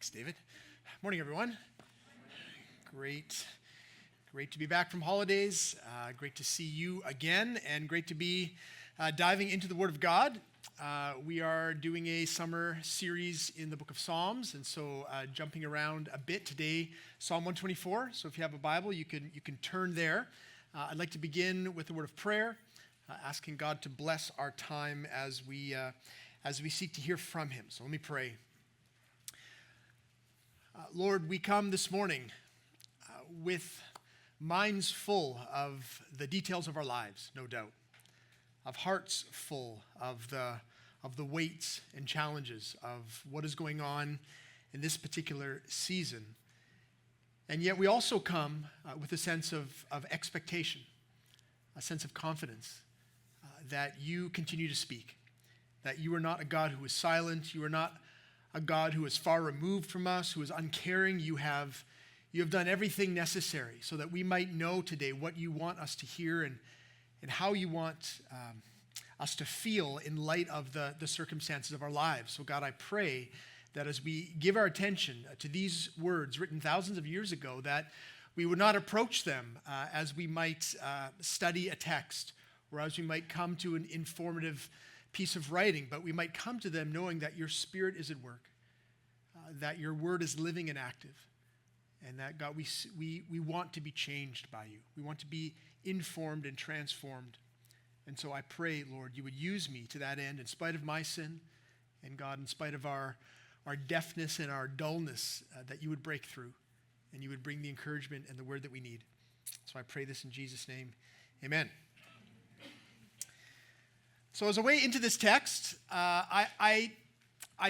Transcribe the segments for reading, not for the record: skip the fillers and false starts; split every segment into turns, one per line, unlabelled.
Thanks, David. Morning, everyone. Great to be back from holidays. Great to see you again, and great to be diving into the Word of God. We are doing a summer series in the book of Psalms, and so jumping around a bit today, Psalm 124. So if you have a Bible, you can turn there. I'd like to begin with a word of prayer, asking God to bless our time as we seek to hear from Him. So let me pray. Lord, we come this morning with minds full of the details of our lives, no doubt, of hearts full of the weights and challenges of what is going on in this particular season. And yet we also come with a sense of expectation, a sense of confidence that you continue to speak, that you are not a God who is silent, you are not a God who is far removed from us, who is uncaring. You have done everything necessary so that we might know today what you want us to hear and how you want us to feel in light of the circumstances of our lives. So God, I pray that as we give our attention to these words written thousands of years ago, that we would not approach them as we might study a text or as we might come to an informative piece of writing, but we might come to them knowing that your Spirit is at work, that your word is living and active, and that, God, we want to be changed by you. We want to be informed and transformed. And so I pray, Lord, you would use me to that end in spite of my sin, and God, in spite of our deafness and our dullness, that you would break through and you would bring the encouragement and the word that we need. So I pray this in Jesus' name. Amen. So as a way into this text, I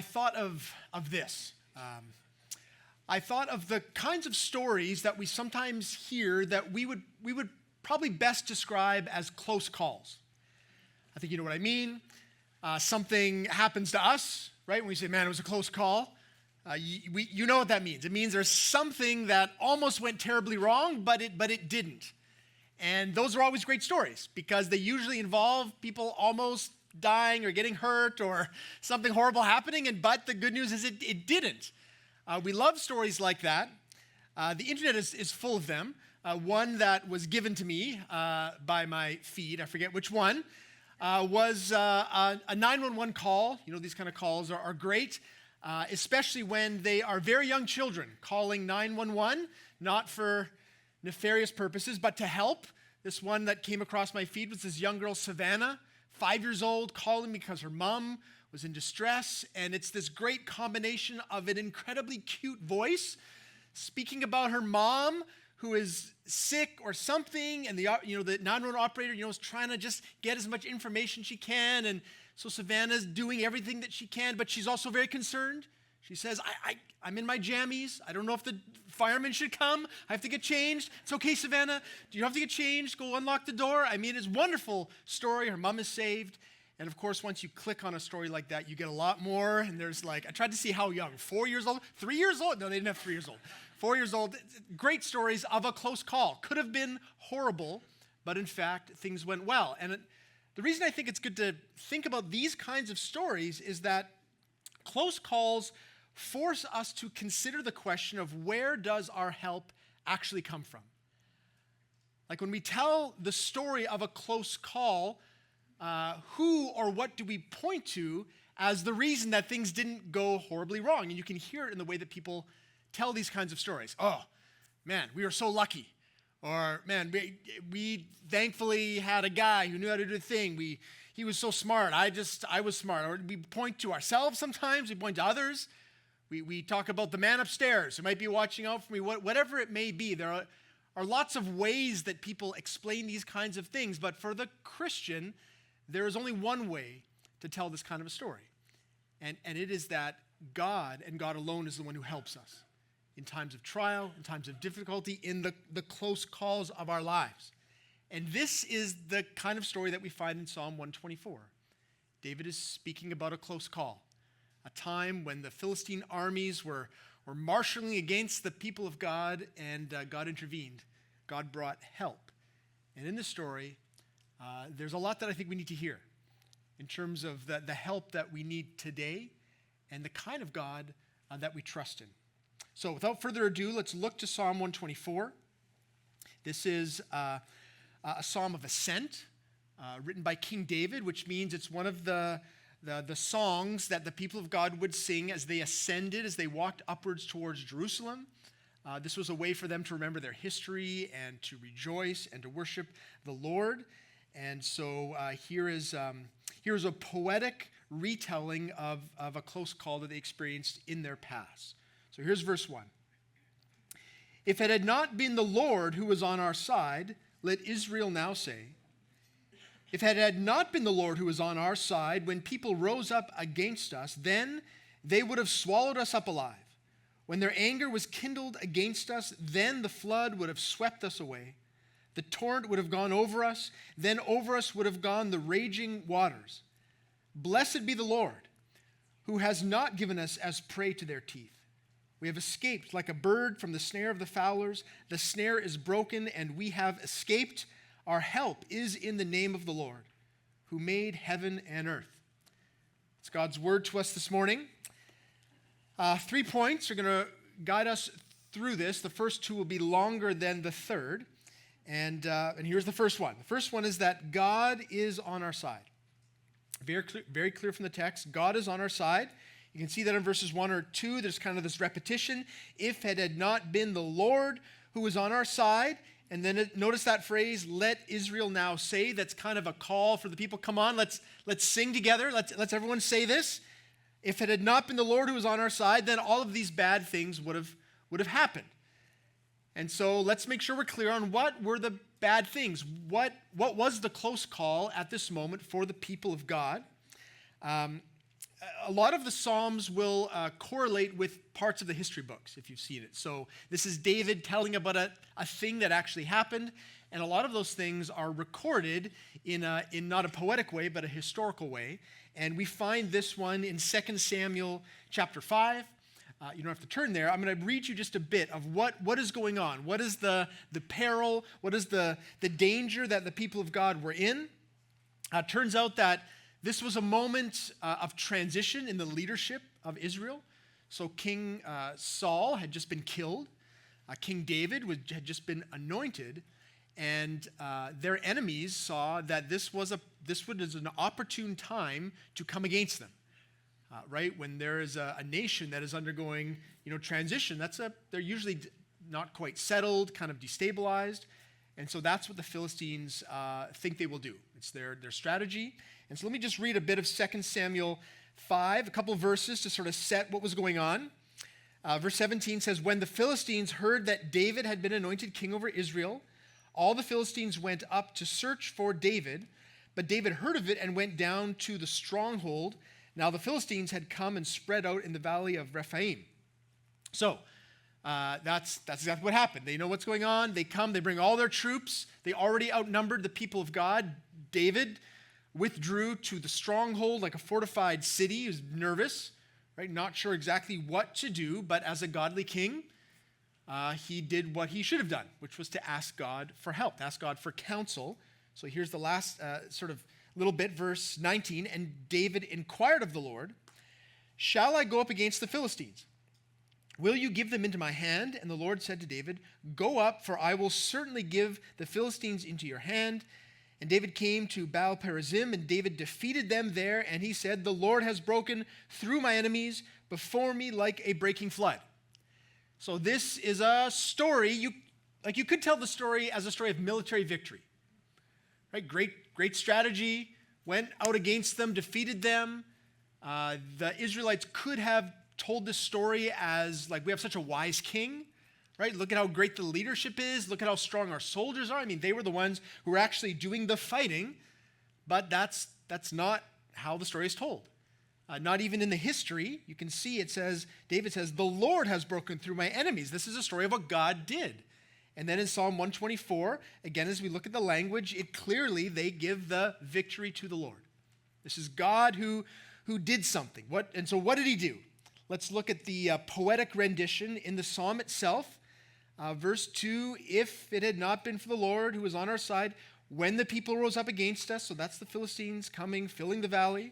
thought of this. I thought of the kinds of stories that we sometimes hear that we would probably best describe as close calls. I think you know what I mean. Something happens to us, right? When we say, man, it was a close call. You know what that means. It means there's something that almost went terribly wrong, but it didn't. And those are always great stories because they usually involve people almost dying or getting hurt or something horrible happening. But the good news is it didn't. We love stories like that. The internet is full of them. One that was given to me by my feed, I forget which one, was a 911 call. You know, these kind of calls are great, especially when they are very young children calling 911, not for nefarious purposes, but to help. This one that came across my feed was this young girl, Savannah, 5 years old, calling because her mom was in distress. And it's this great combination of an incredibly cute voice speaking about her mom who is sick or something. And the 911 operator, is trying to just get as much information she can. And so Savannah's doing everything that she can, but she's also very concerned. She says, I'm in my jammies. I don't know if the firemen should come. I have to get changed. It's okay, Savannah. Do you have to get changed? Go unlock the door. I mean, it's a wonderful story. Her mom is saved. And of course, once you click on a story like that, you get a lot more. And there's I tried to see how young, 4 years old, 3 years old? No, they didn't have 3 years old. 4 years old. Great stories of a close call. Could have been horrible, but in fact, things went well. And the reason I think it's good to think about these kinds of stories is that close calls force us to consider the question of where does our help actually come from? Like when we tell the story of a close call, who or what do we point to as the reason that things didn't go horribly wrong? And you can hear it in the way that people tell these kinds of stories. Oh, man, we were so lucky. Or, man, we thankfully had a guy who knew how to do the thing. He was so smart. I was smart. Or we point to ourselves sometimes. We point to others. We talk about the man upstairs who might be watching out for me. Whatever it may be, there are lots of ways that people explain these kinds of things. But for the Christian, there is only one way to tell this kind of a story. And it is that God and God alone is the one who helps us in times of trial, in times of difficulty, in the close calls of our lives. And this is the kind of story that we find in Psalm 124. David is speaking about a close call, a time when the Philistine armies were marshaling against the people of God, and God intervened. God brought help. And in this story, there's a lot that I think we need to hear in terms of the help that we need today and the kind of God that we trust in. So without further ado, let's look to Psalm 124. This is a psalm of ascent written by King David, which means it's one of the songs that the people of God would sing as they ascended, as they walked upwards towards Jerusalem. This was a way for them to remember their history and to rejoice and to worship the Lord. And so here is a poetic retelling of a close call that they experienced in their past. So here's verse 1. If it had not been the Lord who was on our side, let Israel now say, if it had not been the Lord who was on our side when people rose up against us, then they would have swallowed us up alive. When their anger was kindled against us, then the flood would have swept us away. The torrent would have gone over us, then over us would have gone the raging waters. Blessed be the Lord, who has not given us as prey to their teeth. We have escaped like a bird from the snare of the fowlers. The snare is broken, and we have escaped. Our help is in the name of the Lord, who made heaven and earth. It's God's word to us this morning. 3 points are going to guide us through this. The first two will be longer than the third. And here's the first one. The first one is that God is on our side. Very clear from the text. God is on our side. You can see that in verses 1 or 2. There's kind of this repetition. If it had not been the Lord who was on our side. And then notice that phrase, let Israel now say. That's kind of a call for the people. Come on, let's sing together. Let's everyone say this. If it had not been the Lord who was on our side, then all of these bad things would have happened. And so let's make sure we're clear on what were the bad things. What was the close call at this moment for the people of God? A lot of the Psalms will correlate with parts of the history books, if you've seen it. So this is David telling about a thing that actually happened, and a lot of those things are recorded in not a poetic way, but a historical way. And we find this one in 2 Samuel chapter 5. You don't have to turn there. I'm going to read you just a bit of what is going on. What is the peril? What is the danger that the people of God were in? Turns out that this was a moment of transition in the leadership of Israel. So King Saul had just been killed. King David had just been anointed. And their enemies saw that this was an opportune time to come against them. Right? When there is a nation that is undergoing, transition, they're usually not quite settled, kind of destabilized. And so that's what the Philistines think they will do. It's their strategy. And so let me just read a bit of 2 Samuel 5, a couple of verses to sort of set what was going on. Verse 17 says, when the Philistines heard that David had been anointed king over Israel, all the Philistines went up to search for David. But David heard of it and went down to the stronghold. Now the Philistines had come and spread out in the valley of Rephaim. So that's exactly what happened. They know what's going on. They come, they bring all their troops. They already outnumbered the people of God. David withdrew to the stronghold like a fortified city. He was nervous, right? Not sure exactly what to do, but as a godly king, he did what he should have done, which was to ask God for help, ask God for counsel. So here's the last sort of little bit, verse 19. And David inquired of the Lord, shall I go up against the Philistines? Will you give them into my hand? And the Lord said to David, go up, for I will certainly give the Philistines into your hand. And David came to Baal-perazim, and David defeated them there. And he said, the Lord has broken through my enemies before me like a breaking flood. So this is a story, you could tell the story as a story of military victory. Right? Great strategy, went out against them, defeated them. The Israelites could have told this story as, like, we have such a wise king, right? Look at how great the leadership is. Look at how strong our soldiers are. I mean, they were the ones who were actually doing the fighting, but that's not how the story is told. Not even in the history. You can see David says, the Lord has broken through my enemies. This is a story of what God did. And then in Psalm 124, again, as we look at the language, they give the victory to the Lord. This is God who did something. And so what did he do? Let's look at the poetic rendition in the psalm itself. Verse 2, if it had not been for the Lord who was on our side, when the people rose up against us, so that's the Philistines coming, filling the valley.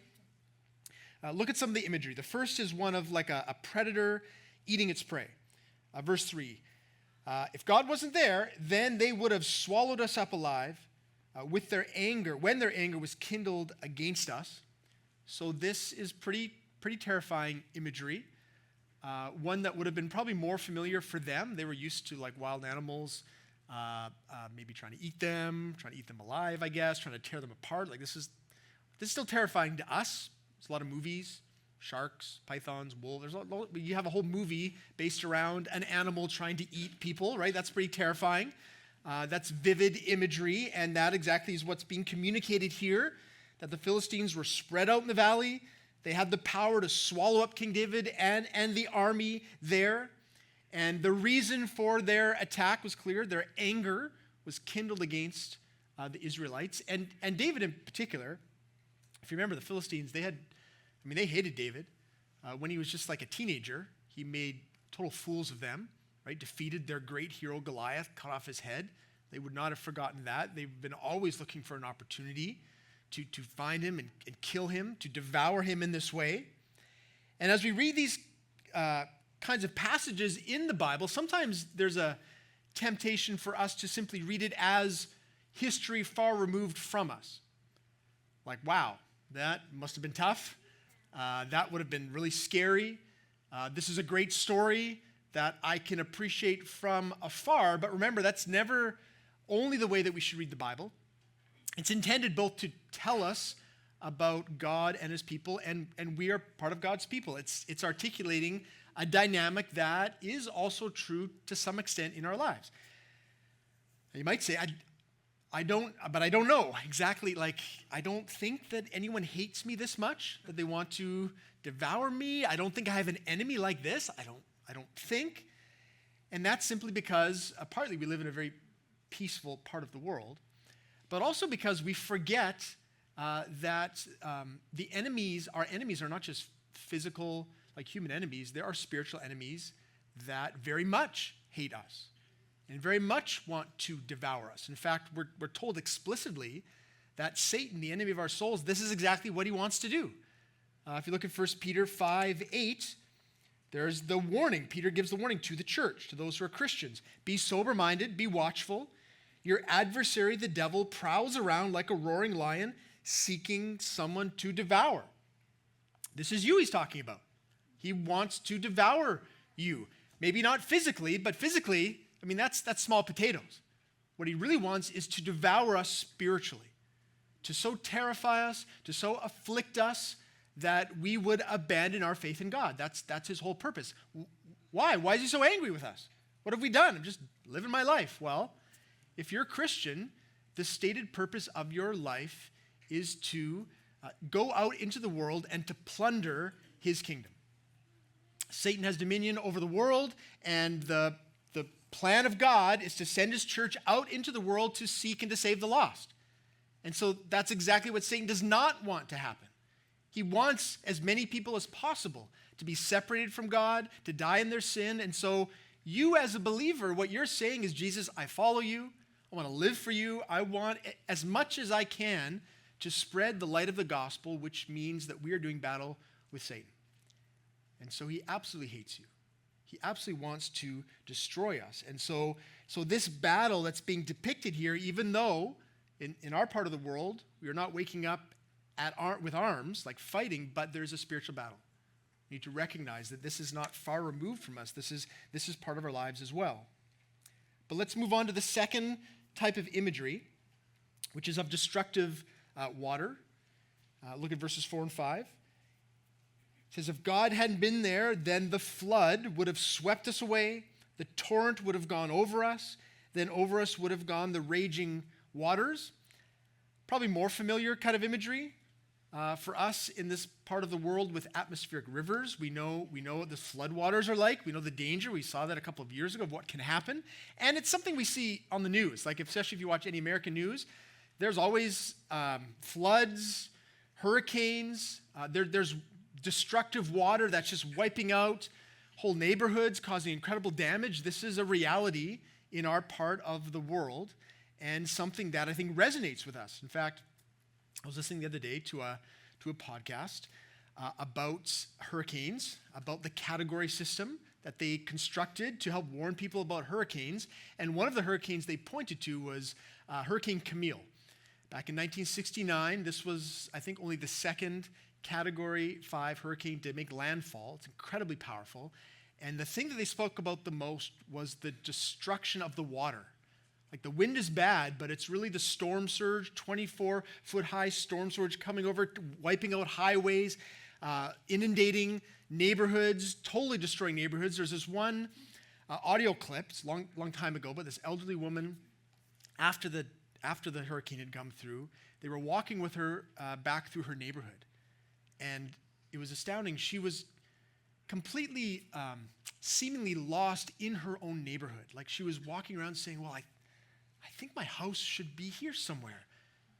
Look at some of the imagery. The first is one of like a predator eating its prey. Verse 3, if God wasn't there, then they would have swallowed us up alive with their anger, when their anger was kindled against us. So this is pretty terrifying imagery, one that would have been probably more familiar for them. They were used to like wild animals, maybe trying to eat them alive, I guess, trying to tear them apart. Like this is still terrifying to us. There's a lot of movies, sharks, pythons, wolves. You have a whole movie based around an animal trying to eat people, right? That's pretty terrifying. That's vivid imagery, and that exactly is what's being communicated here, that the Philistines were spread out in the valley. They had the power to swallow up King David and the army there. And the reason for their attack was clear. Their anger was kindled against the Israelites. And David in particular, if you remember the Philistines, they hated David. When he was just like a teenager, he made total fools of them, right? Defeated their great hero Goliath, cut off his head. They would not have forgotten that. They've been always looking for an opportunity to find him and kill him, to devour him in this way. And as we read these kinds of passages in the Bible, sometimes there's a temptation for us to simply read it as history far removed from us. Like, wow, that must have been tough. That would have been really scary. This is a great story that I can appreciate from afar. But remember, that's never only the way that we should read the Bible. It's intended both to tell us about God and his people, and we are part of God's people. It's articulating a dynamic that is also true to some extent in our lives. And you might say, I don't know exactly. Like, I don't think that anyone hates me this much, that they want to devour me. I don't think I have an enemy like this. I don't think. And that's simply because partly we live in a very peaceful part of the world, but also because we forget that our enemies are not just physical, like human enemies. There are spiritual enemies that very much hate us and very much want to devour us. In fact, we're told explicitly that Satan, the enemy of our souls, this is exactly what he wants to do. If you look at 1 Peter 5:8, there's the warning. Peter gives the warning to the church, to those who are Christians. Be sober-minded, be watchful. Your adversary, the devil, prowls around like a roaring lion, seeking someone to devour. This is you he's talking about. He wants to devour you. Maybe not physically, but physically, that's small potatoes. What he really wants is to devour us spiritually, to so terrify us, to so afflict us that we would abandon our faith in God. That's his whole purpose. Why? Why is he so angry with us? What have we done? I'm just living my life. Well, if you're a Christian, the stated purpose of your life is to go out into the world and to plunder his kingdom. Satan has dominion over the world, and the plan of God is to send his church out into the world to seek and to save the lost. And so that's exactly what Satan does not want to happen. He wants as many people as possible to be separated from God, to die in their sin. And so you as a believer, what you're saying is, Jesus, I follow you. I want to live for you. I want as much as I can to spread the light of the gospel, which means that we are doing battle with Satan. And so he absolutely hates you. He absolutely wants to destroy us. And so this battle that's being depicted here, even though in our part of the world, we are not waking up with arms, like fighting, but there's a spiritual battle. We need to recognize that this is not far removed from us. This is part of our lives as well. But let's move on to the second type of imagery, which is of destructive water. Look at verses 4 and 5. It says, if God hadn't been there, then the flood would have swept us away. The torrent would have gone over us. Then over us would have gone the raging waters. Probably more familiar kind of imagery for us in this part of the world with atmospheric rivers. We know what the floodwaters are like. We know the danger. We saw that a couple of years ago of what can happen. And it's something we see on the news. Like, especially if you watch any American news, there's always floods, hurricanes. There's destructive water that's just wiping out whole neighborhoods, causing incredible damage. This is a reality in our part of the world, and something that I think resonates with us. In fact, I was listening the other day to a podcast about hurricanes, about the category system that they constructed to help warn people about hurricanes. And one of the hurricanes they pointed to was Hurricane Camille. Back in 1969, this was, I think, only the second Category 5 hurricane to make landfall. It's incredibly powerful. And the thing that they spoke about the most was the destruction of the water. Like the wind is bad, but it's really the storm surge, 24-foot-high storm surge coming over, wiping out highways, inundating neighborhoods, totally destroying neighborhoods. There's this one audio clip, it's a long time ago, but this elderly woman, after the hurricane had come through, they were walking with her back through her neighborhood. And it was astounding. She was completely, seemingly lost in her own neighborhood. Like she was walking around saying, well, I think my house should be here somewhere.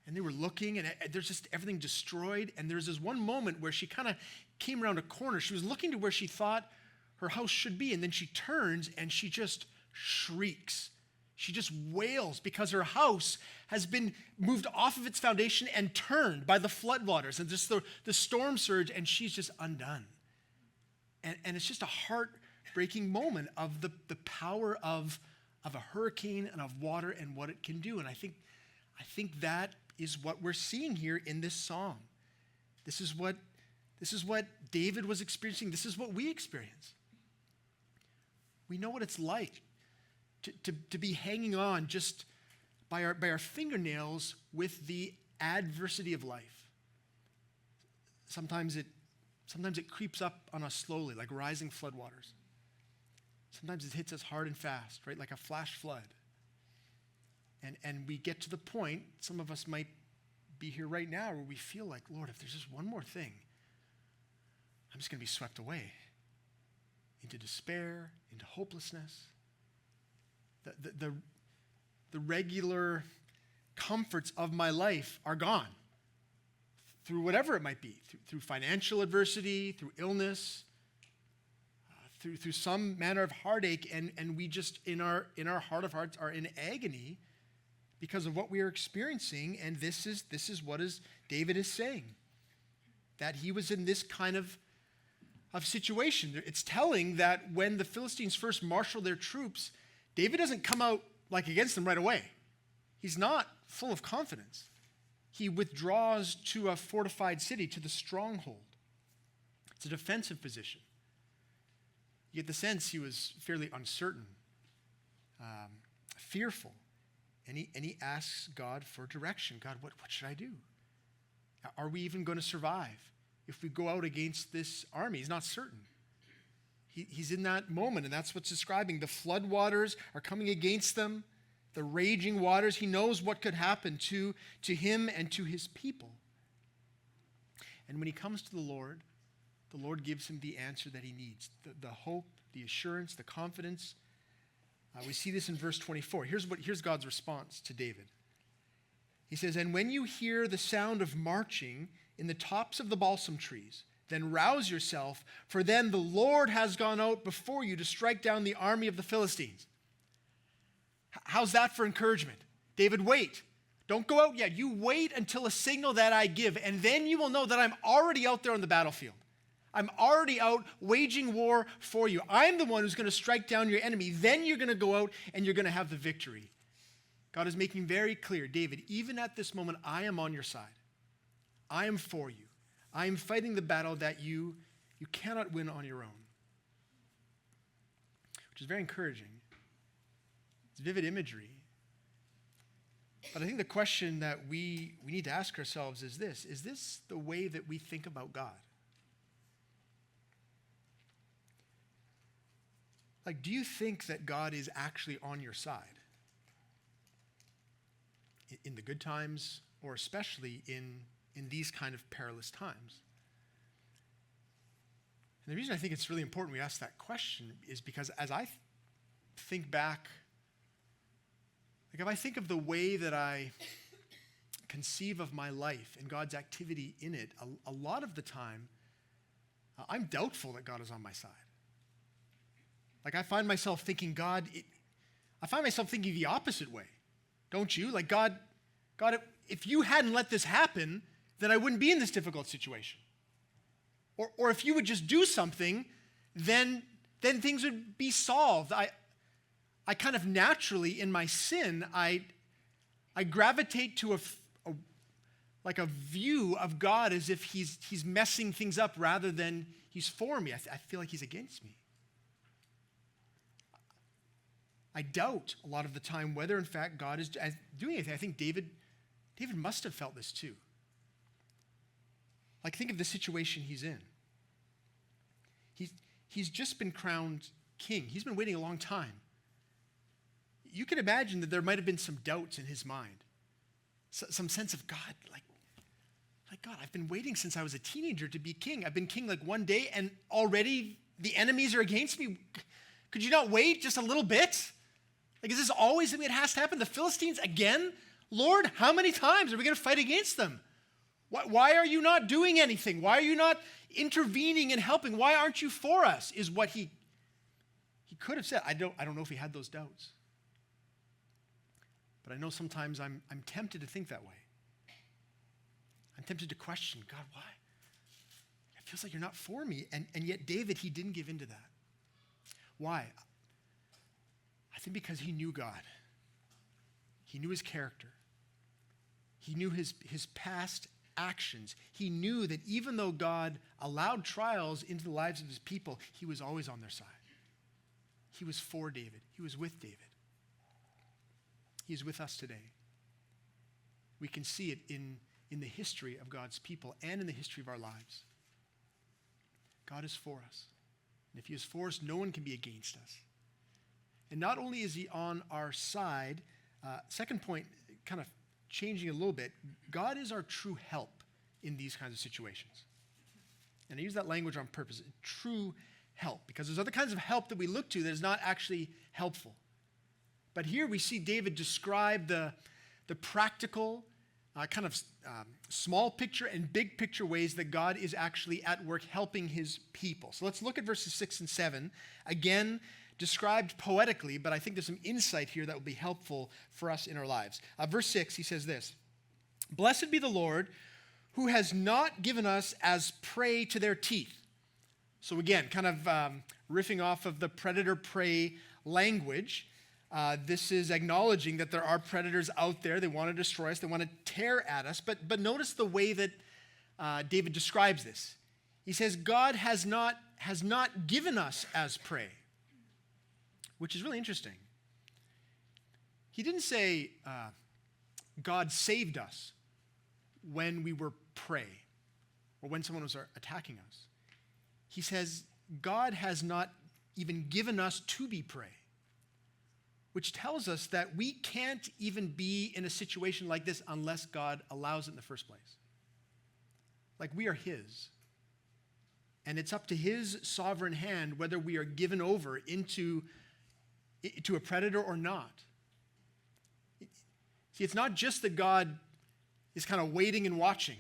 And they were looking, and there's just everything destroyed. And there's this one moment where she kind of came around a corner. She was looking to where she thought her house should be, and then she turns and she just shrieks. She just wails because her house has been moved off of its foundation and turned by the floodwaters and just the storm surge, and she's just undone. And it's just a heartbreaking moment of the power of a hurricane and of water and what it can do. And I think that is what we're seeing here in this song. This is what David was experiencing. This is what we experience. We know what it's like to be hanging on just by our fingernails with the adversity of life. Sometimes it creeps up on us slowly, like rising floodwaters. Sometimes it hits us hard and fast, right, like a flash flood. And we get to the point, some of us might be here right now, where we feel like, Lord, if there's just one more thing, I'm just going to be swept away into despair, into hopelessness. The regular comforts of my life are gone through whatever it might be, through financial adversity, through illness, through some manner of heartache, and we just, in our heart of hearts, are in agony because of what we are experiencing. And this is what David is saying, that he was in this kind of situation. It's telling that when the Philistines first marshal their troops, David doesn't come out like against them right away. He's not full of confidence. He withdraws to a fortified city, to the stronghold. It's a defensive position. You get the sense he was fairly uncertain, fearful, and he asks God for direction. God, what should I do? Are we even going to survive if we go out against this army? He's not certain. He's in that moment, and that's what's describing. The floodwaters are coming against them, the raging waters. He knows what could happen to him and to his people. And when he comes to the Lord gives him the answer that he needs, the hope, the assurance, the confidence. We see this in verse 24. Here's God's response to David. He says, "And when you hear the sound of marching in the tops of the balsam trees, then rouse yourself, for then the Lord has gone out before you to strike down the army of the Philistines." How's that for encouragement? David, wait. Don't go out yet. You wait until a signal that I give, and then you will know that I'm already out there on the battlefield. I'm already out waging war for you. I'm the one who's going to strike down your enemy. Then you're going to go out and you're going to have the victory. God is making very clear, David, even at this moment, I am on your side. I am for you. I am fighting the battle that you cannot win on your own. Which is very encouraging. It's vivid imagery. But I think the question that we need to ask ourselves is this: is this the way that we think about God? Like, do you think that God is actually on your side? In the good times, or especially in these kind of perilous times? And the reason I think it's really important we ask that question is because as I think back, like if I think of the way that I conceive of my life and God's activity in it, a lot of the time, I'm doubtful that God is on my side. Like I find myself thinking I find myself thinking the opposite way. Don't you? Like God, if you hadn't let this happen, then I wouldn't be in this difficult situation. Or if you would just do something, then then things would be solved. I kind of naturally, in my sin, I gravitate to a view of God as if he's messing things up rather than he's for me. I feel like he's against me. I doubt a lot of the time whether, in fact, God is doing anything. I think David must have felt this too. Like, think of the situation he's in. He's just been crowned king. He's been waiting a long time. You can imagine that there might have been some doubts in his mind. Some sense of, God, like God, I've been waiting since I was a teenager to be king. I've been king like one day, and already the enemies are against me. Could you not wait just a little bit? Like, is this always something that has to happen? The Philistines again? Lord, how many times are we going to fight against them? Why are you not doing anything? Why are you not intervening and helping? Why aren't you for us? Is what he could have said. I don't know if he had those doubts. But I know sometimes I'm tempted to think that way. I'm tempted to question, God, why? It feels like you're not for me. And yet David, he didn't give in to that. Why? I think because he knew God. He knew his character. He knew his past actions. He knew that even though God allowed trials into the lives of his people, he was always on their side. He was for David. He was with David. He's with us today. We can see it in the history of God's people and in the history of our lives. God is for us. And if he is for us, no one can be against us. And not only is he on our side, second point, kind of changing a little bit, God is our true help in these kinds of situations. And I use that language on purpose, true help, because there's other kinds of help that we look to that is not actually helpful. But here we see David describe the practical, kind of small picture and big picture ways that God is actually at work helping his people. So let's look at verses 6 and 7. Again, described poetically, but I think there's some insight here that will be helpful for us in our lives. Verse 6, he says this, "Blessed be the Lord, who has not given us as prey to their teeth." So again, kind of riffing off of the predator-prey language, this is acknowledging that there are predators out there. They want to destroy us. They want to tear at us. But notice the way that David describes this. He says, God has not given us as prey, which is really interesting. He didn't say God saved us when we were prey or when someone was attacking us. He says God has not even given us to be prey, which tells us that we can't even be in a situation like this unless God allows it in the first place. Like, we are his. And it's up to his sovereign hand whether we are given over to a predator or not. See, it's not just that God is kind of waiting and watching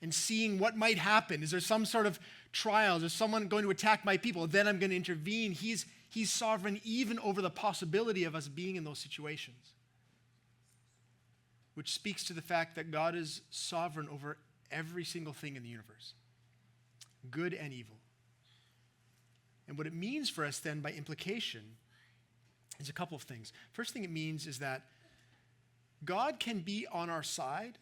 and seeing what might happen. Is there some sort of trial? Is there someone going to attack my people? Then I'm going to intervene. He's sovereign even over the possibility of us being in those situations, which speaks to the fact that God is sovereign over every single thing in the universe, good and evil. And what it means for us then, by implication, is a couple of things. First thing it means is that God can be on our side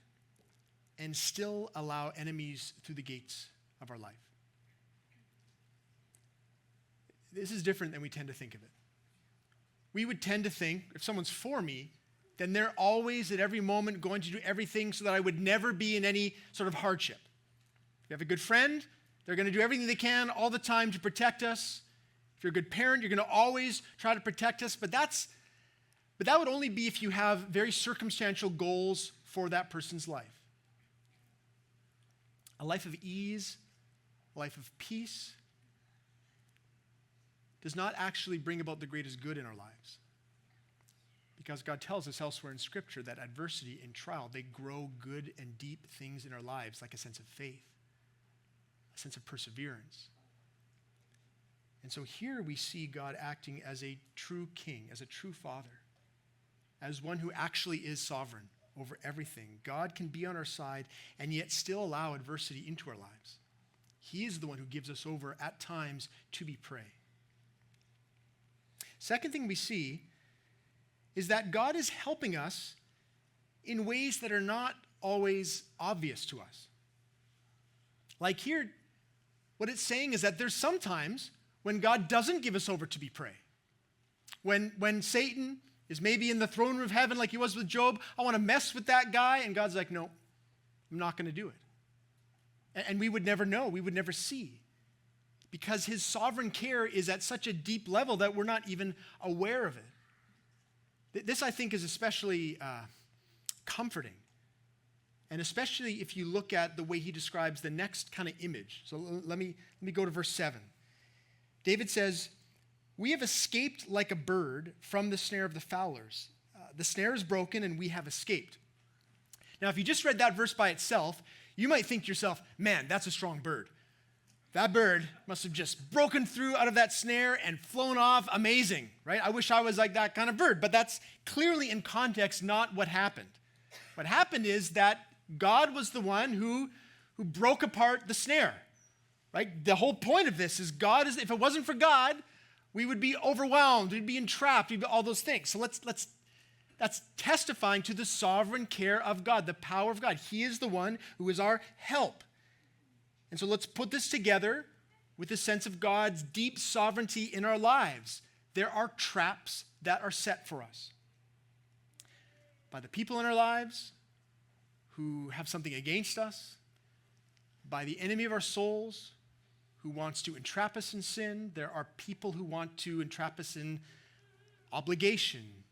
and still allow enemies through the gates of our life. This is different than we tend to think of it. We would tend to think, if someone's for me, then they're always at every moment going to do everything so that I would never be in any sort of hardship. If you have a good friend, they're going to do everything they can all the time to protect us. If you're a good parent, you're going to always try to protect us. But that would only be if you have very circumstantial goals for that person's life. A life of ease, a life of peace, does not actually bring about the greatest good in our lives. Because God tells us elsewhere in Scripture that adversity and trial, they grow good and deep things in our lives, like a sense of faith, a sense of perseverance. And so here we see God acting as a true king, as a true father, as one who actually is sovereign over everything. God can be on our side and yet still allow adversity into our lives. He is the one who gives us over at times to be prey. Second thing we see is that God is helping us in ways that are not always obvious to us. Like here, what it's saying is that there's sometimes when God doesn't give us over to be prey. When Satan is maybe in the throne room of heaven like he was with Job, I want to mess with that guy, and God's like, no, I'm not going to do it. And we would never know, we would never see, because his sovereign care is at such a deep level that we're not even aware of it. This, I think, is especially comforting, and especially if you look at the way he describes the next kind of image. So let me go to verse 7. David says, "We have escaped like a bird from the snare of the fowlers. The snare is broken, and we have escaped." Now, if you just read that verse by itself, you might think to yourself, man, that's a strong bird. That bird must have just broken through out of that snare and flown off. Amazing, right? I wish I was like that kind of bird. But that's clearly in context not what happened. What happened is that God was the one who broke apart the snare, right? The whole point of this is if it wasn't for God, we would be overwhelmed, we'd be entrapped, we'd be all those things. So that's testifying to the sovereign care of God, the power of God. He is the one who is our help. And so let's put this together with a sense of God's deep sovereignty in our lives. There are traps that are set for us by the people in our lives who have something against us, by the enemy of our souls who wants to entrap us in sin. There are people who want to entrap us in obligation,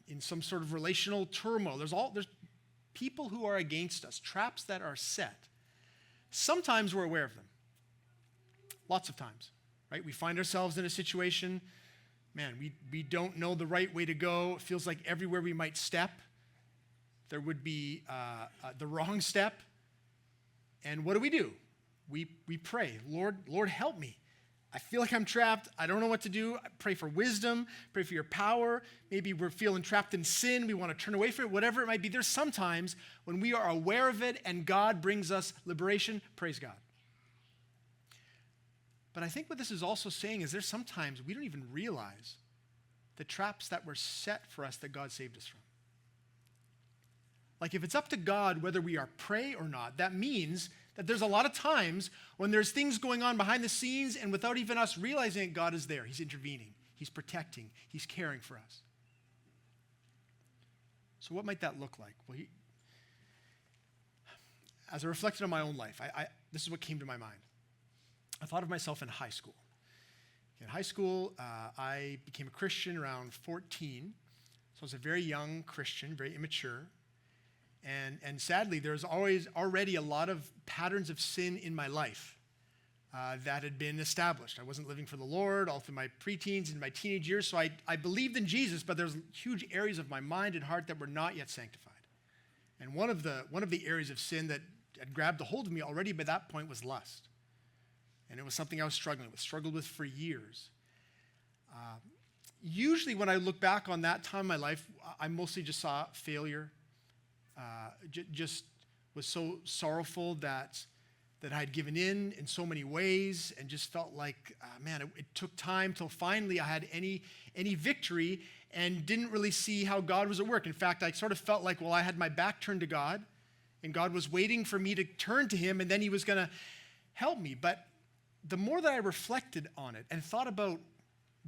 in some sort of relational turmoil. There's people who are against us, traps that are set. Sometimes we're aware of them. Lots of times, right? We find ourselves in a situation, man, we don't know the right way to go. It feels like everywhere we might step, there would be the wrong step. And what do? We pray, Lord, help me. I feel like I'm trapped. I don't know what to do. I pray for wisdom, pray for your power. Maybe we're feeling trapped in sin. We want to turn away from it, whatever it might be. There's sometimes when we are aware of it and God brings us liberation. Praise God. But I think what this is also saying is there's sometimes we don't even realize the traps that were set for us that God saved us from. Like if it's up to God whether we are prey or not, that means that there's a lot of times when there's things going on behind the scenes and without even us realizing it, God is there. He's intervening. He's protecting. He's caring for us. So what might that look like? Well, as I reflected on my own life, this is what came to my mind. I thought of myself in high school. In high school, I became a Christian around 14. So I was a very young Christian, very immature. And sadly, there's already a lot of patterns of sin in my life that had been established. I wasn't living for the Lord all through my preteens and my teenage years, so I believed in Jesus, but there's huge areas of my mind and heart that were not yet sanctified. And one of the areas of sin that had grabbed a hold of me already by that point was lust. And it was something I was struggled with for years. Usually when I look back on that time in my life, I mostly just saw failure. Just was so sorrowful that I had given in so many ways and just felt like, it took time till finally I had any victory and didn't really see how God was at work. In fact, I sort of felt like, I had my back turned to God and God was waiting for me to turn to him and then he was going to help me. But the more that I reflected on it and thought about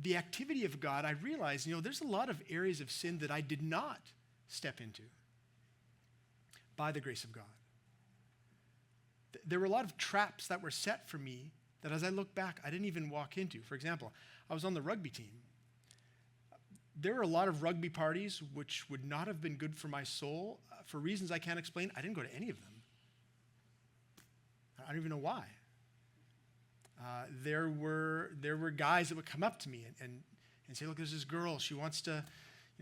the activity of God, I realized, there's a lot of areas of sin that I did not step into by the grace of God. There were a lot of traps that were set for me that as I look back, I didn't even walk into. For example, I was on the rugby team. There were a lot of rugby parties which would not have been good for my soul. For reasons I can't explain, I didn't go to any of them. I don't even know why. There were guys that would come up to me and say, look, there's this girl, she wants to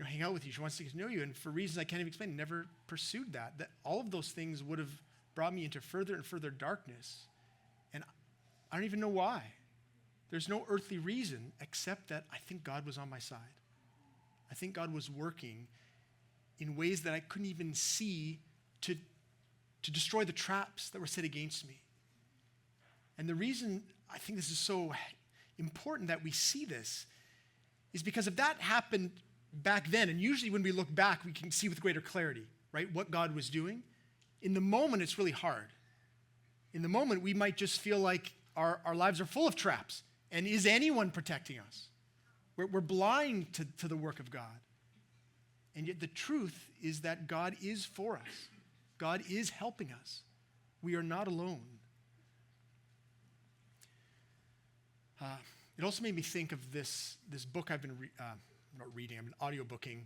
hang out with you. She wants to get to know you. And for reasons I can't even explain, never pursued that. All of those things would have brought me into further and further darkness. And I don't even know why. There's no earthly reason except that I think God was on my side. I think God was working in ways that I couldn't even see to destroy the traps that were set against me. And the reason I think this is so important that we see this is because if that happened back then, and usually when we look back, we can see with greater clarity, right, what God was doing. In the moment, it's really hard. In the moment, we might just feel like our lives are full of traps. And is anyone protecting us? We're blind to the work of God. And yet the truth is that God is for us. God is helping us. We are not alone. It also made me think of this book I've been not reading, I'm audiobooking.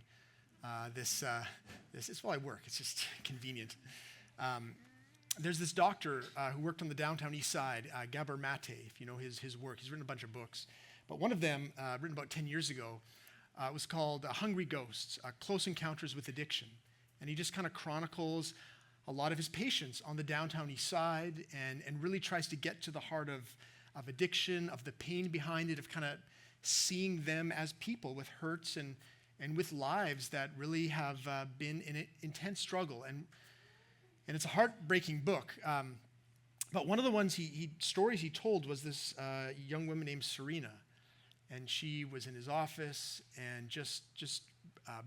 This is while I work. It's just convenient. There's this doctor who worked on the downtown east side, Gabor Mate, if you know his work. He's written a bunch of books. But one of them, written about 10 years ago, was called Hungry Ghosts, Close Encounters with Addiction. And he just kind of chronicles a lot of his patients on the downtown east side and really tries to get to the heart of addiction, of the pain behind it, of kind of seeing them as people with hurts and with lives that really have been in an intense struggle. And it's a heartbreaking book. But one of the stories he told was this young woman named Serena. And she was in his office and just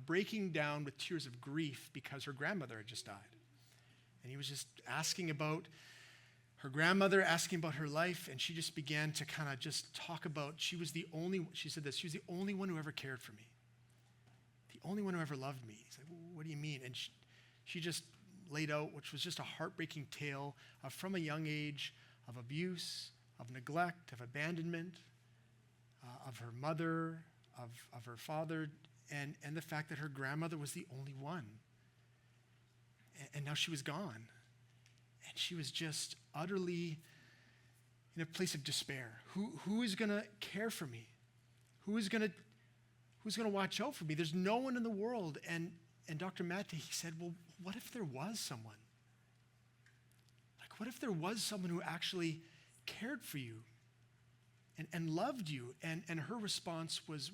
breaking down with tears of grief because her grandmother had just died. And he was just asking about her grandmother, asking about her life, and she just began to kind of just talk about, she said this, she was the only one who ever cared for me. The only one who ever loved me. He's like, well, what do you mean? And she just laid out, which was just a heartbreaking tale of from a young age, of abuse, of neglect, of abandonment, of her mother, of her father, and the fact that her grandmother was the only one. And now she was gone. And she was just utterly in a place of despair. Who is going to care for me? Who's going to watch out for me? There's no one in the world. And Dr. Mate, he said, well, what if there was someone? Like, what if there was someone who actually cared for you and loved you? And her response was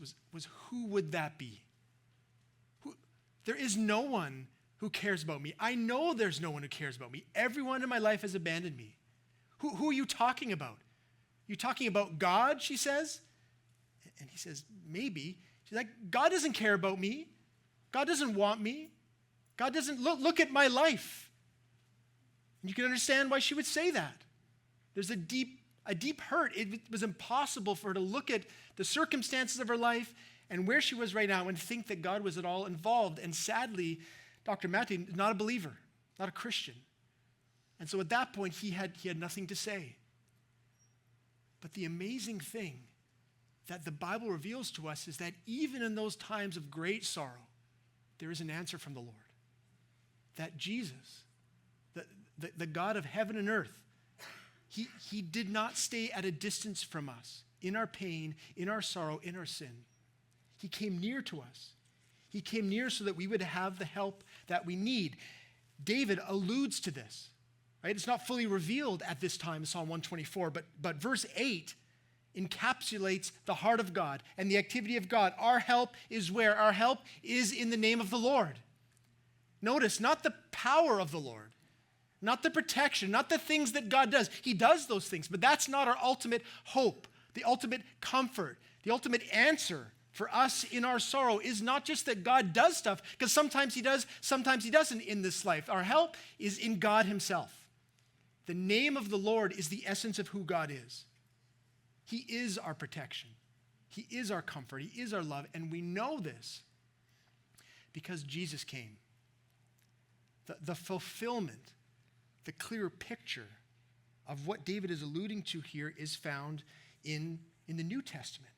who would that be? There is no one who cares about me. I know there's no one who cares about me. Everyone in my life has abandoned me. Who are you talking about? You talking about God, she says? And he says, maybe. She's like, God doesn't care about me. God doesn't want me. God doesn't look at my life. And you can understand why she would say that. There's a deep hurt. It was impossible for her to look at the circumstances of her life and where she was right now and think that God was at all involved. And sadly, Dr. Matthew is not a believer, not a Christian. And so at that point, he had nothing to say. But the amazing thing that the Bible reveals to us is that even in those times of great sorrow, there is an answer from the Lord. That Jesus, the God of heaven and earth, he did not stay at a distance from us in our pain, in our sorrow, in our sin. He came near to us. He came near so that we would have the help that we need. David alludes to this, right? It's not fully revealed at this time in Psalm 124, but verse 8 encapsulates the heart of God and the activity of God. Our help is where? Our help is in the name of the Lord. Notice, not the power of the Lord, not the protection, not the things that God does. He does those things, but that's not our ultimate hope, the ultimate comfort, the ultimate answer for us in our sorrow is not just that God does stuff, because sometimes he does, sometimes he doesn't in this life. Our help is in God himself. The name of the Lord is the essence of who God is. He is our protection. He is our comfort. He is our love. And we know this because Jesus came. The fulfillment, the clear picture of what David is alluding to here is found in the New Testament.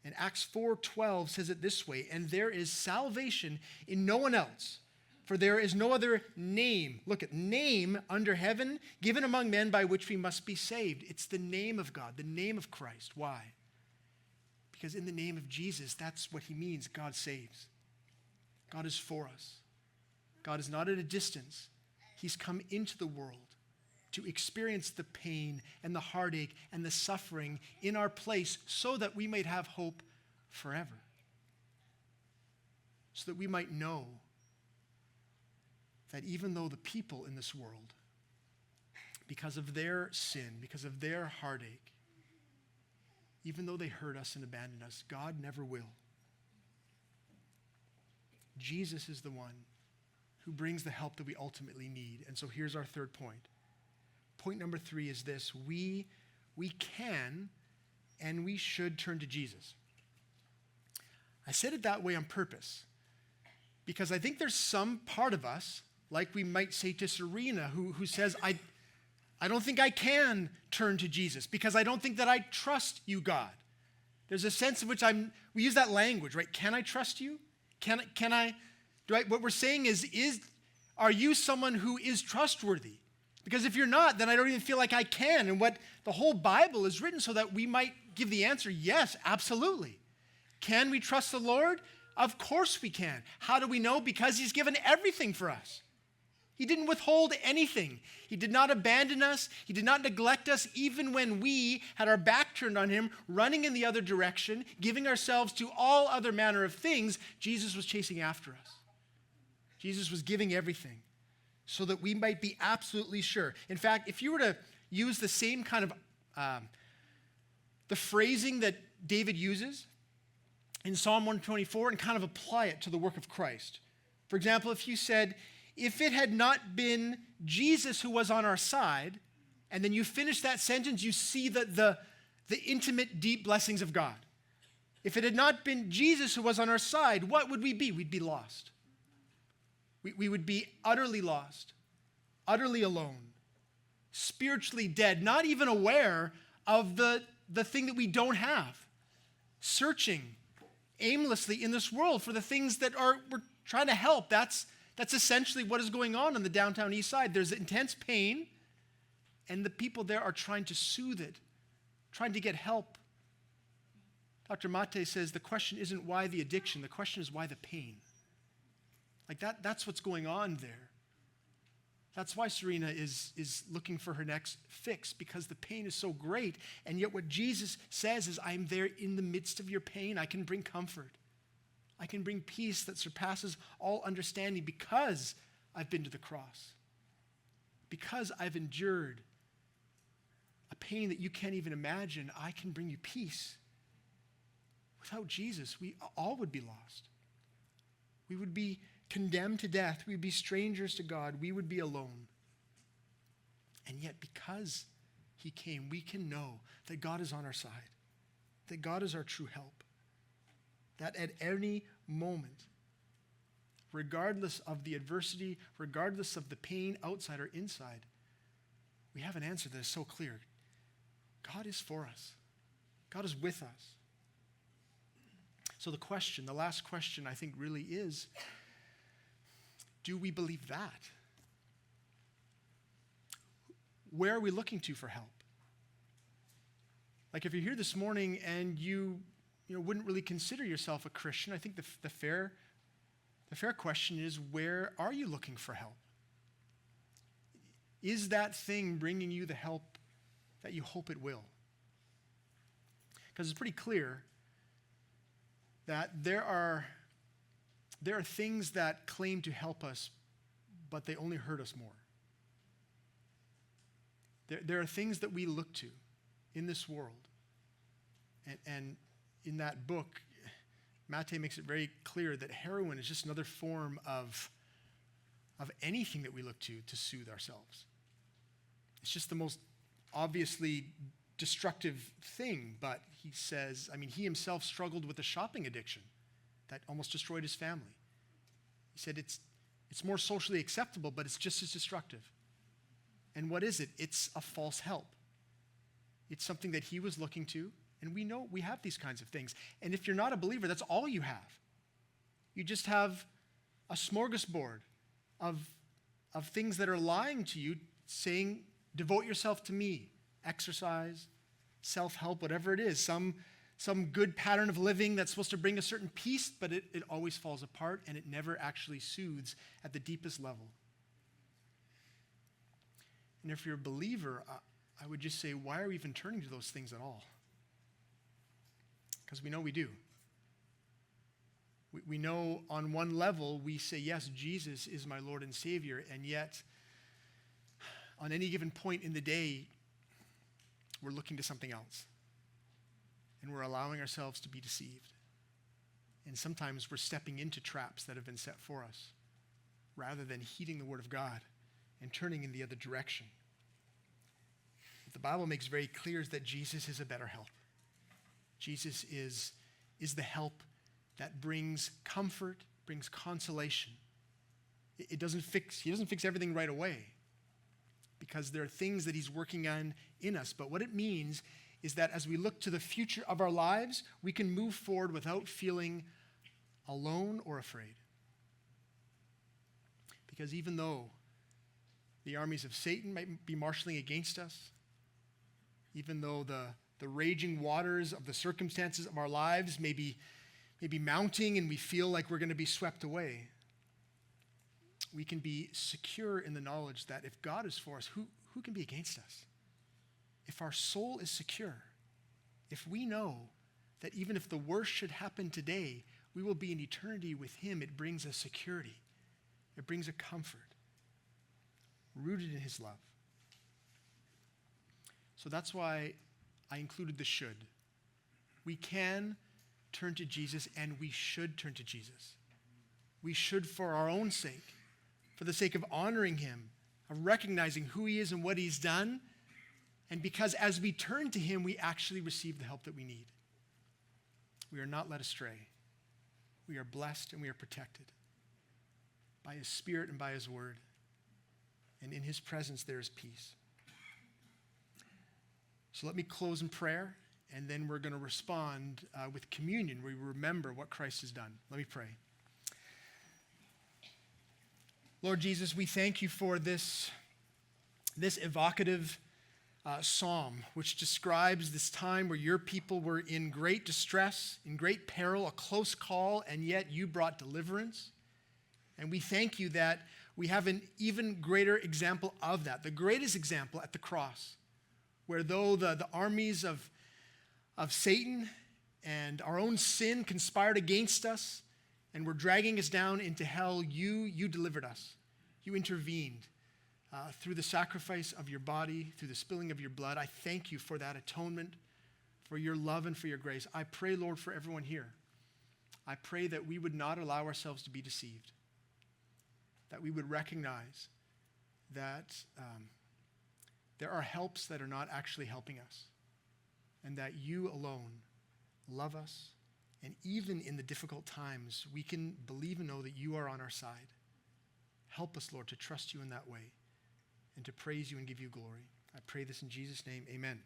And Acts 4:12 says it this way, and there is salvation in no one else, for there is no other name, look at name under heaven given among men by which we must be saved. It's the name of God, the name of Christ. Why? Because in the name of Jesus, that's what he means, God saves. God is for us. God is not at a distance. He's come into the world to experience the pain and the heartache and the suffering in our place so that we might have hope forever. So that we might know that even though the people in this world, because of their sin, because of their heartache, even though they hurt us and abandon us, God never will. Jesus is the one who brings the help that we ultimately need. And so here's our third point. Point number 3 is this: we can and we should turn to Jesus. I said it that way on purpose because I think there's some part of us, like we might say to Serena, who says, I don't think I can turn to Jesus because I don't think that I trust you, God. There's a sense in which we use that language, right? Can I trust you? What we're saying is, are you someone who is trustworthy? Because if you're not, then I don't even feel like I can. And what the whole Bible is written so that we might give the answer, yes, absolutely. Can we trust the Lord? Of course we can. How do we know? Because he's given everything for us. He didn't withhold anything. He did not abandon us. He did not neglect us, even when we had our back turned on him, running in the other direction, giving ourselves to all other manner of things. Jesus was chasing after us. Jesus was giving everything so that we might be absolutely sure. In fact, if you were to use the same kind of, the phrasing that David uses in Psalm 124 and kind of apply it to the work of Christ. For example, if you said, if it had not been Jesus who was on our side, and then you finish that sentence, you see the intimate, deep blessings of God. If it had not been Jesus who was on our side, what would we be? We'd be lost. We would be utterly lost, utterly alone, spiritually dead, not even aware of the thing that we don't have, searching aimlessly in this world for the things that we're trying to help. That's essentially what is going on the downtown east side. There's intense pain, and the people there are trying to soothe it, trying to get help. Dr. Mate says the question isn't why the addiction, the question is why the pain. Like that's what's going on there. That's why Serena is looking for her next fix, because the pain is so great. And yet what Jesus says is, I'm there in the midst of your pain. I can bring comfort. I can bring peace that surpasses all understanding because I've been to the cross. Because I've endured a pain that you can't even imagine, I can bring you peace. Without Jesus, we all would be lost. We would be condemned to death. We'd be strangers to God. We would be alone. And yet, because he came, we can know that God is on our side, that God is our true help, that at any moment, regardless of the adversity, regardless of the pain outside or inside, we have an answer that is so clear. God is for us. God is with us. So the last question, I think really is, do we believe that? Where are we looking to for help? Like if you're here this morning and you wouldn't really consider yourself a Christian, I think the fair question is, where are you looking for help? Is that thing bringing you the help that you hope it will? Because it's pretty clear that there are things that claim to help us, but they only hurt us more. There are things that we look to in this world. And in that book, Mate makes it very clear that heroin is just another form of anything that we look to soothe ourselves. It's just the most obviously destructive thing, but he says, he himself struggled with a shopping addiction that almost destroyed his family. He said it's more socially acceptable, but it's just as destructive. And what is it? It's a false help. It's something that he was looking to, and we know we have these kinds of things. And if you're not a believer, that's all you have. You just have a smorgasbord of things that are lying to you, saying, devote yourself to me, exercise, self-help, whatever it is, some good pattern of living that's supposed to bring a certain peace, but it always falls apart and it never actually soothes at the deepest level. And if you're a believer, I would just say, why are we even turning to those things at all? Because we know we do. We know on one level we say, yes, Jesus is my Lord and Savior, and yet on any given point in the day, we're looking to something else. and we're allowing ourselves to be deceived. And sometimes we're stepping into traps that have been set for us rather than heeding the word of God and turning in the other direction. What the Bible makes very clear is that Jesus is a better help. Jesus is the help that brings comfort, brings consolation. He doesn't fix everything right away because there are things that he's working on in us. But what it means is that as we look to the future of our lives, we can move forward without feeling alone or afraid. Because even though the armies of Satan might be marshaling against us, even though the raging waters of the circumstances of our lives may be mounting and we feel like we're going to be swept away, we can be secure in the knowledge that if God is for us, who can be against us? If our soul is secure, if we know that even if the worst should happen today, we will be in eternity with him, it brings a security. It brings a comfort rooted in his love. So that's why I included the should. We can turn to Jesus, and we should turn to Jesus. We should for our own sake, for the sake of honoring him, of recognizing who he is and what he's done, and because as we turn to him, we actually receive the help that we need. We are not led astray. We are blessed and we are protected by his Spirit and by his word. And in his presence, there is peace. So let me close in prayer, and then we're going to respond with communion, where we remember what Christ has done. Let me pray. Lord Jesus, we thank you for this evocative psalm, which describes this time where your people were in great distress, in great peril, a close call, and yet you brought deliverance. And we thank you that we have an even greater example of that, the greatest example at the cross, where though the armies of Satan and our own sin conspired against us and were dragging us down into hell, you delivered us. You intervened through the sacrifice of your body, through the spilling of your blood. I thank you for that atonement, for your love and for your grace. I pray, Lord, for everyone here. I pray that we would not allow ourselves to be deceived, that we would recognize that there are helps that are not actually helping us, and that you alone love us, and even in the difficult times, we can believe and know that you are on our side. Help us, Lord, to trust you in that way and to praise you and give you glory. I pray this in Jesus' name, amen.